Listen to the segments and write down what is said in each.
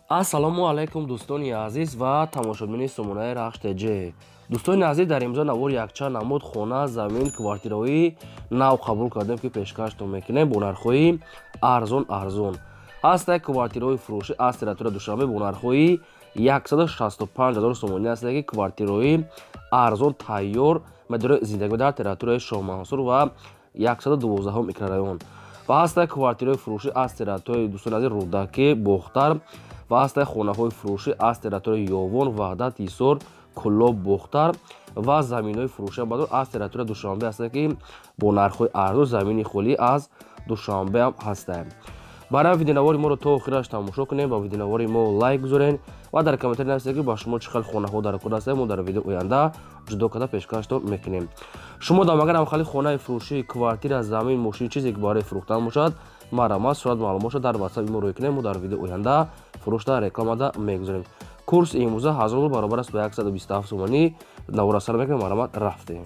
ассалому алайкум дӯстони азиз ва тамошобини сомонаи рахш тж. дӯстони азиз, дар имрӯза навор якчанд намуд хона, замин, квартираҳои нав қабул кардем, ки пешкаштон мекунем бо нархҳои арзон. ҳастак квартираҳои фурӯшӣ аз территорияи Душанбе бо нархҳои 165 000 сомонӣ ҳастак, ки квартираҳои арзон тайёр медори зиндаги дар территорияи Шоҳмансур ва 112 микрорайон. ва ҳастак квартираҳои фурӯшӣ аз территорияи дӯстони азиз Рудаки, Бохтар ва ҳастак хонаҳои фурӯшӣ аз территорияи Ёвон, Ваҳдат, Исор, Куллоб, Бохтар ва заминҳои фурӯши бадор аз территорияи Душанбе ҳастак, ки бо нархҳои арзон замини холӣ аз Душанбе ҳам ҳастанд. барои видеонавори моро то охираш тамошо кунем, ба видеонавори мо лайк гузорен ва дар комментари нависед, ки ба шумо чӣ хел хонаҳо дар кор ҳастанд. мо дар видео оянда ҷудо карда пешкаштон мекунем. шумо дам агар ҳам хали хонаи фурӯшӣ, квартира, замин, мошин чизе ки барои фурӯхтан бошад, марамат сурат маълумот шуд дар WhatsApp мо рӯй кунем. мо дар видео оянда фурӯшта рекламада мегузорем. курси имрӯза 1000 рубл баробар аст ба 127 сомонӣ. наворасар мекунем, марамат рафтем.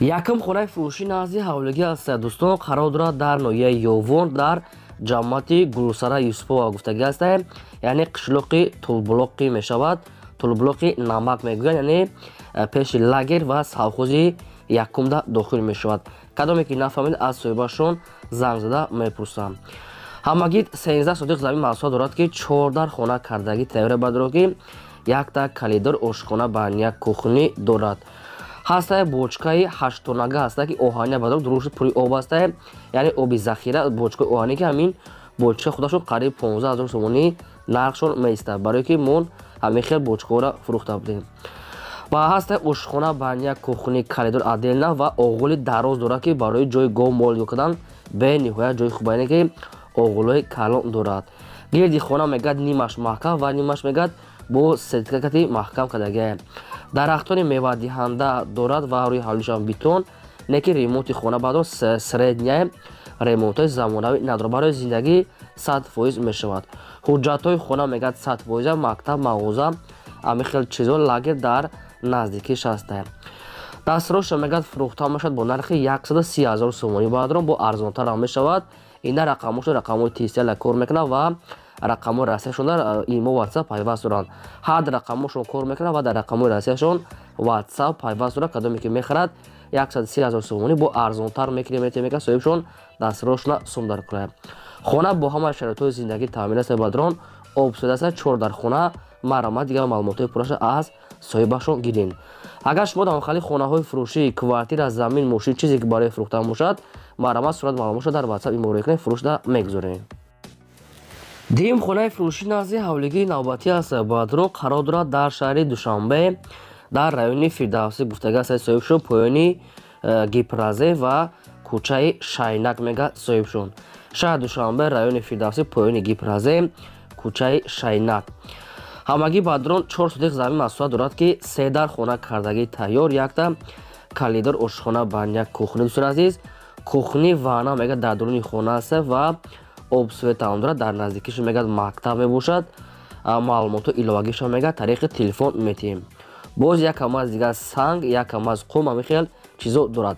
якм хонаи фурӯшӣ назди ҳавлигӣ аст. дӯстон, қарор дорад дар ноҳияи Ёвон дар ҷамъати Гулсара Юсупова гуфтагӣ аст. яъне қишлоқи Тулблоқӣ мешавад. Тулблоқи намак мегӯянд, яъне пеши лагер ва совхози якумда дохил мешавад. кадоме ки нафаҳмед аз соҳибашон занг зада мепурсам. ҳамагӣ 13 сотиқ замин маҳсулот дорад, ки 14 хона кардагӣ тайёра бадро, ки якта калидор ошхона баня кухнӣ дорад. ҳаста бочкаи 8 тоннага ҳаста, ки оҳанӣ бадро дурушт пури об аст, яъне оби захира бочкаи оҳанӣ, ки ҳамин бочка худашон қариб 15 000 сомонӣ нархшон меистад, барое ки мон ҳамин хел бочкаҳоро фурӯхта будем. ва ҳаста ошхона баня кухнӣ калидор аделна ва оғули дароз дорад, ки барои ҷои гов мол ё кардан бениҳоят ҷои хуб аст, ки оғулҳои калон дорад. гирди хона мегӯяд нимаш маҳкам ва нимаш мегӯяд бо сертификати маҳкам кардагӣ. дарахтони мевадиҳанда дорад ва рӯи ҳавлишам бетон, не ки ремонти хона бадро средняе ремонтҳои замонавӣ надорад, барои зиндагӣ 100% мешавад. ҳуҷҷатҳои хона мегӯяд 100%, мактаб, мағоза, ҳамин хел чизҳо, лагер дар наздикиш аст. дастфурӯша мегӯяд фурӯхта мешавад бо нархи 130 000 сомонӣ, баъдро бо арзонтар ҳам мешавад. ина рақамошон рақамҳои тестиала кор мекунад ва рақамҳои расмияшон дар имо WhatsApp пайваст доранд. ҳад рақамошон кор мекунад ва дар рақамҳои расмияшон WhatsApp пайваст дорад. кадоме ки мехарад 130 000 сомонӣ бо арзонтар мекунем, метавонем ки соҳибшон дастфурӯшона сумдар кунад. хона бо ҳама шароитҳои зиндагӣ таъмин аст. бадрон обсуда аст, 4 дар хона, марамат, дигар маълумотҳои пурраша аз соҳибашон гирин. агар шумо дамхали хонаҳои фурӯшӣ, квартира, замин, мошин чизе ки барои фурӯхтан бошад, марамат сурат маълумот шуд дар WhatsApp имо рӯй кунем, фурӯшта мегузорем. дим хонаи фурӯшӣ назди ҳавлигии навбатӣ аст. баъдро қарор дорад дар шаҳри Душанбе дар райони Фирдавсӣ гуфтагӣ аст. соҳибшон поёни Гипразе ва кӯчаи Шайнак мегӯяд соҳибшон. шаҳри Душанбе, райони Фирдавсӣ, поёни Гипразе, кӯчаи Шайнак. ҳамагӣ бадрон 4 сотиқ замин маҳсулот дорад, ки 3 дар хона кардагӣ тайёр, якта калидор ошхона баня кухнӣ. дӯстони азиз, кухнӣ ванна мегӯяд дар дуруни хона аст ва обсветам дорад. дар наздикиш мегӯяд мактаб мебошад. маълумотҳо иловагиша мегӯяд тариқи телефон метиҳем. боз якам аз дигар санг, якам аз қум, ҳамин хел чизо дорад.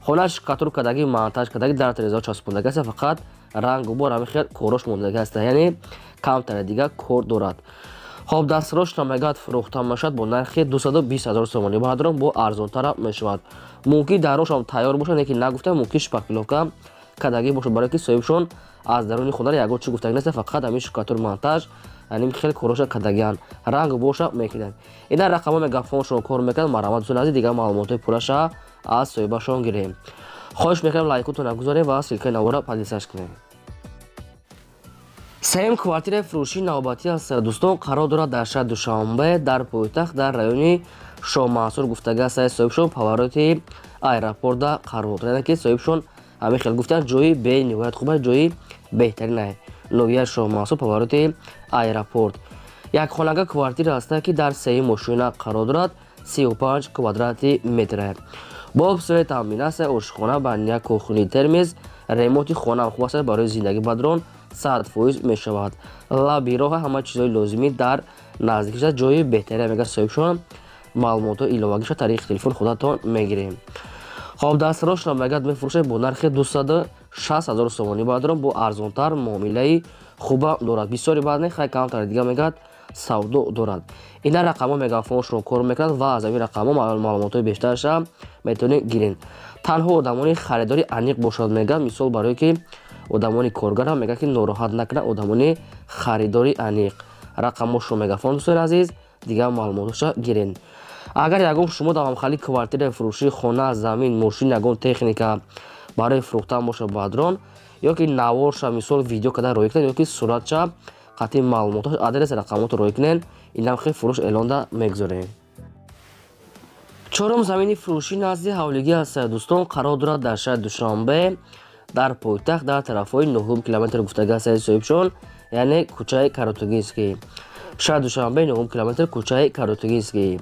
хонааш катур кардагӣ, монтаж кардагӣ, дар терезаҳо часпондагӣ аст, фақат рангу бор ҳамин хел корош мондагӣ аст, яъне камтаре дигар кор дорад. хоб дастфурӯшона мегӯяд фурӯхта мешавад бо нархи 220 000 сомонӣ, баъдрон бо арзонтара мешавад. мумкин дарошам тайёр бошад, не ки нагуфта, мумкин шпакловка кардагӣ бошад, барое ки соҳибшон аз даруни хона ягон чӣ гуфтагӣ нест, фақат ҳамин шукатур монтаж, яъне хел короша кардагианд, рангу боша мекунанд. ина рақамҳо мегафоншон кор мекунанд. марамат дӯстони азиз, дигар маълумотҳои пурраша аз соҳибашон гирем. хоҳиш мекунем лайкотона гузорем ва силкаи навора подписаш кунем. сеюм квартираи фурӯшии навбатӣ аст. дӯстон, қарор дорад дар шаҳри Душанбе дар пойтахт дар райони Шоҳмансур гуфтагӣ аст. соҳибшон повороти аэропорта қарор дорад, ки соҳибшон ҳамин хел гуфтанд ҷои бениҳоят хуб аст, ҷои беҳтарин аст. ноҳияи Шоҳмансур, повороти аэропорт. якхонага квартира аст, ки дар сеюм мошина қарор дорад. 35 квадрати метр. бо обсӯи таъмин аст. ошхона баня кухнӣ термиз. ремонти хона хуб аст, барои зиндагӣ бадрон 100% мешавад. лаби роҳ, ҳама чизҳои лозимӣ дар наздикиш аст. ҷои беҳтарин мегӯяд соҳибшон. маълумотҳои иловагиша тариқи телефон худатон мегирем. хоб дастфурӯшона мегӯяд мефурӯшад бо нархи 260 000 сомонӣ, баъдрон бо арзонтар муомилаи хуба дорад. Бисёри баъд не хай камтар дига мегӯяд савдо дорад. Ина рақамҳо мегӯям фоншро кор мекунад ва аз ҳамин рақамҳо маълумотои бештарша метавонед гиред. Танҳо одамони харидори аниқ бошад мегӯяд. Мисол барое ки одамони коргар ҳам мегӯяд ки нороҳат накунад одамони харидори аниқ. Рақамҳошро мегафон дӯстони азиз дига маълумотоша гиред. Агар ягон шумо дар махалли квартира фурӯшӣ хона, замин, мошин, ягон техника барои фурӯхтан боша ба дрон ё ки наворша мисол видео када роӣ кунед ё ки суратша қатъи маълумотош адрес рақамото роӣ кунед инам хел фурӯш эълонда мегузорем. Чорум замини фурӯшӣ назди ҳавлигӣ аст дӯстон қарор дорад дар шаҳри Душанбе дар пойтахт дар тарафҳои 9 километр гуфтага аст соҳибшон яъне кӯчаи Каротагинский. Шаҳри Душанбе 9 километр кӯчаи Каротагинский.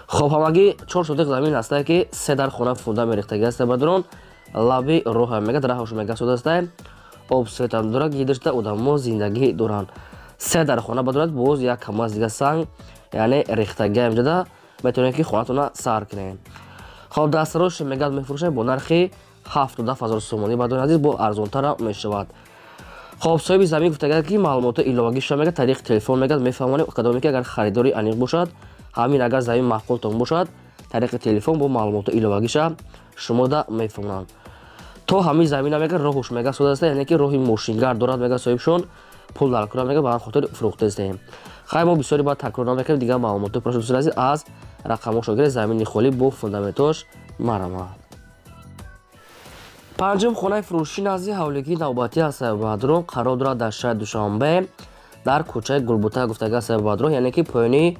хоб ҳамагӣ 4 сотиқ замин аста ки 3 дар хона фунда мерехтагӣ аста ба дрон лаби роҳ мегӯяд раҳош мегасуд аста обсветам дорад гидишта одамо зиндагӣ доранд. 3 дар хона ба дорад боз як кам аз дига санг яъне рехтагӣ амҷада метавонед ки хонатона сар кунед. хоб дастарош мегӯяд мефурӯшад бо нархи 77000 сомонӣ ба дорад азиз бо арзонтара мешавад. хоб соҳиби замин гуфтагӯяд ки маълумоти иловагиша мегӯяд тариқи телефон мегӯяд мефаҳмонед кадоме ки агар харидори аниқ бошад ҳамин агар замин маҳқултон бошад тариқи телефон бо маълумоти иловагиша шумода мефаҳмонанд. то ҳамин замина мегӯяд роҳуш мегасуд аста яъне ки роҳи мошингар дорад мегӯяд соҳибшон пул далкура мегӯяд ба ҳамин хотир фурӯхтастем. хай мо бисёри баъд такрор намекунем дига маълумоти пурашуд дӯстони азиз аз рақамҳошро гиред замини холӣ бо фундаментош марамад. панҷум хонаи фурӯшӣ назди ҳавлигии навбатӣ аст бадрон қарор дорад дар шаҳри Душанбе дар кӯчаи Гулбута гуфтага аст бадрон яъне ки поёни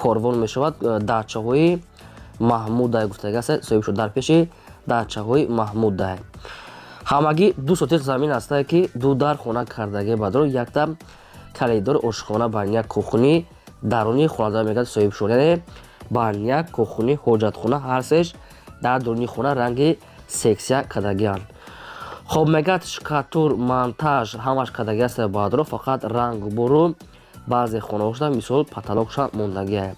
корвон мешавад дачаҳои Маҳмудай гуфтага аст соҳибшон дар пеши дачаҳои Маҳмудай. ҳамагӣ 2 сотиқ замин аста ки 2 дар хона кардаги бадрон якта калидори ошхона баняк кухни даруни хонада мегӯяд соҳибшон яъне баняк кухни ҳоҷатхона ҳар сеш дар дуруни хона ранги сексия кадагианд. хоб мегӯяд шкатур монтаж ҳамаш кадаги аст бадрон фақат рангу бору баъзе хонаҳошда мисол паталокша мондагия.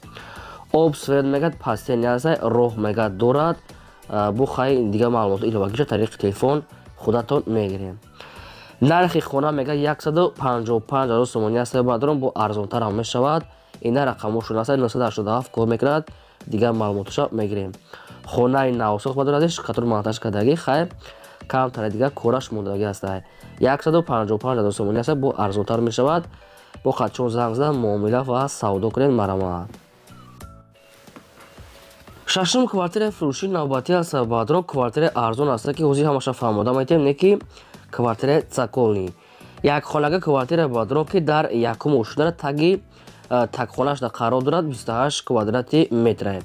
об свет мегӯяд пастени аст роҳ мегӯяд дорад бо хай дига маълумоти иловагиша тариқи телефон худатон мегирем. нархи хона мегӯяд 155000 сомонӣ аст бадрон бо арзонтарам мешавад. ина рақамошон аст 987 кор мекунад дига маълумотоша мегирем. хонаи навсох бадрон азиз шкатур монтаж кадаги хай камтара дига кораш мондаги аст 155000 сомонӣ аст бо арзонтар мешавад. бо хатчон занг зада муомила ва савдо кунед марамад. шашум квартираи фурӯшии навбатӣ аст бадрон квартираи арзон аст ки ҳозир ҳамаша фаҳмода метем не ки квартираи цаколни якхонага квартира бадрон ки дар якум ошудара таги тагхонашда қарор дорад 28 квадрати метра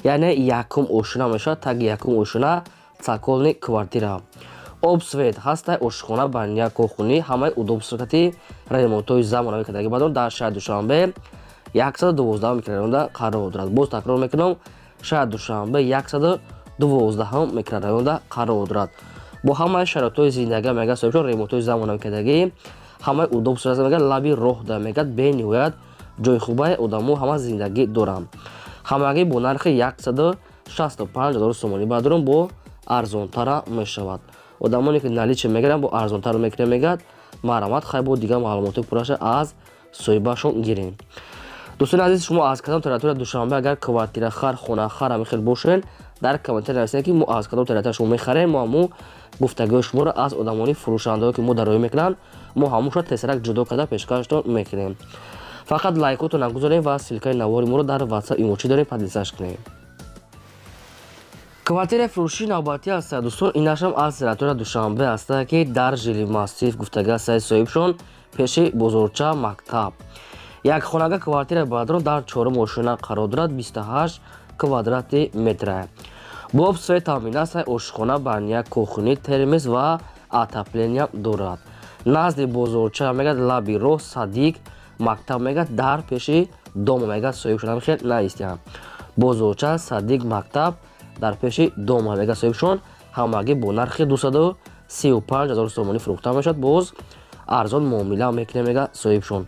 яъне якум ошуна мешавад таги якум ошуна цаколни квартира. об свет ҳаста ошхона баня кухни ҳамаи удобсурати ремонтҳои замонави кадаги бадрон дар шаҳри Душанбе 112 микрорайонда қарор дорад. боз такрор мекунам шаҳри Душанбе 112 микрорайонда қарор дорад. бо ҳамаи шароитҳои зиндагӣ мегӯяд соҳибшон ремонтҳои замонави кадаги ҳамаи удобсурат мегӯяд лаби роҳ да мегӯяд бениҳоят ҷойи хубаи одамо ҳама зиндагӣ доранд. ҳамагӣ бо нархи 165000 сомонӣ бадрон бо арзонтара мешавад. одамоне ки наличие мегиранд бо арзонтар мегӯяд марамад хай бо дига маълумоти пураша аз соҳибашон гирем. дӯстони азиз шумо аз кадом территория Душанбе агар квартирахар хонахар мехел бошед дар комментар нависед ки мо аз кадом территория шумо мехарем мо ҳамун гуфтагӯи шуморо аз одамони фурӯшандаҳое ки мо дароӣ мекунанд мо ҳамунро тесарак ҷудо карда пешкаштон мекунем. фақат лайкотон гузорем ва силкаи навори моро дар WhatsApp имочи дорем падисаш кунем. квартираи фурӯшии навбатӣ аст дӯстон инашам аз территорияи Душанбе аст ки дар жили массив гуфтага аст соҳибшон пеши бозорча мактаб. якхонага квартираи бадрон дар 4 ошуна қарор дорад 28 квадрати метра. бо обсвет таъмин аст ошхона баня кухни термис ва отопления дорад. назди бозорча мегӯяд лаби роҳ садиқ мактаб мегӯяд дар пеши дома мегӯяд соҳибшон хел наистиям. бозорча садиқ мактаб дар пеши дома мегӯяд соҳибшон ҳамагӣ бо нархи 235000 сомонӣ фурӯхта мешавад. боз арзон муомила мекунем мегӯяд соҳибшон.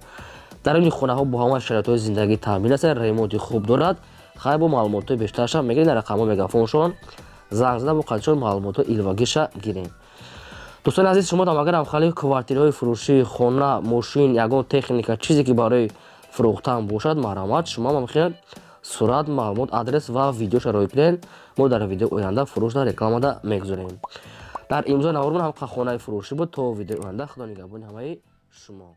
дар ин хонаҳо бо ҳама шароитҳои зиндагӣ таъмин аст ремонти хуб дорад. хай бо маълумотҳои бештарша мегиред дар рақамҳо мегафоншон занг зада бо қадчон маълумотҳои иловагиша гирем. дӯстони азиз, шумо там агарам хали квартираҳои фурӯшӣ, хона, мошин, ягон техника, чизе ки барои фурӯхтан бошад, марҳамат, шумо мамехоҳед сурат, маълумот, адрес ва видеошаро бипиред. Мо дар видеои оянда фурӯшда рекламада мегузорем. дар имзои наворбон ҳам хонаи фурӯшӣ буд. То видеои оянда, худо нигаҳбони ҳамаи шумо.